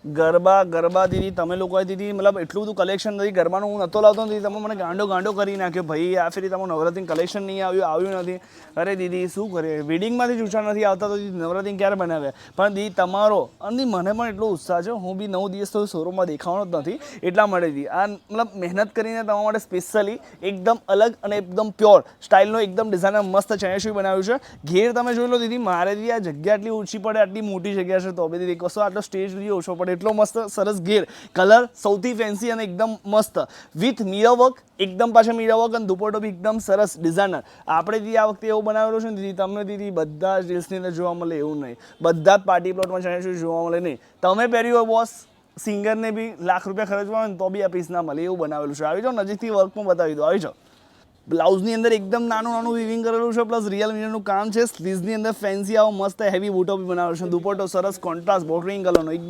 ગરબા દીદી તમે લોકોએ દીદી મતલબ એટલું બધું કલેક્શન નથી ગરબાનું હું નહોતો લાવતો દીદી તમે મને ગાંડો કરી નાખ્યો ભાઈ આ ફેરી તમારું નવરાત્રી કલેક્શન નહીં આવ્યું નથી અરે દીદી શું કરે વેડિંગમાંથી જ ઊંચા નથી આવતા તો દીદી નવરાત્રી ક્યારે બનાવ્યા પણ દીદી તમારો અને મને પણ એટલો ઉત્સાહ છે હું બી 9 દિવસ તો શોરૂમમાં દેખાવાનો જ નથી એટલા માટે દીદી આ મતલબ મહેનત કરીને તમારા માટે સ્પેશિયલી એકદમ અલગ અને એકદમ પ્યોર સ્ટાઇલનો એકદમ ડિઝાઇનર મસ્ત ચણિયાચોળી બનાવ્યું છે ઘેર તમે જોઈ લો દીદી મારે દીદી આ જગ્યા આટલી ઓછી પડે આટલી મોટી જગ્યા છે તો બી દીદી કશો આટલો સ્ટેજ દીદી ઓછો પડે એટલો મસ્ત સરસ ઘેર કલર સૌથી ફેન્સી અને એકદમ મસ્ત વિથ મિરર વર્ક એકદમ પાછા મિરર વર્ક અને દુપટ્ટો બી એકદમ સરસ ડિઝાઇનર આપણે દીદી આ વખતે એવું બનાવેલું છે ને દીદી તમને દીદી બધા જ રીલ્સની અંદર જોવા મળે એવું નહીં બધા જ પાર્ટી પ્લોટમાં ચણિયાચોળી જોવા મળે નહીં તમે પહેર્યું હોય બોસ સિંગરને બી લાખ રૂપિયા ખર્ચવા હોય ને તો બી આ પીસ ના મળે એવું બનાવેલું છે આવી જાઓ નજીકથી વર્કમાં બતાવી દો આવી જાઓ બ્લાઉઝની અંદર એકદમ નાનું વિવિંગ કરેલું છે પ્લસ રિયલ મીરરનું કામ છે સ્લીવ્સની અંદર ફેન્સી આવો મસ્ત હેવી બૂટો બી બનાવેલો છે દુપટ્ટો સરસ કોન્ટ્રાસ્ટ બોર્ડરિંગ કલરનો એકદમ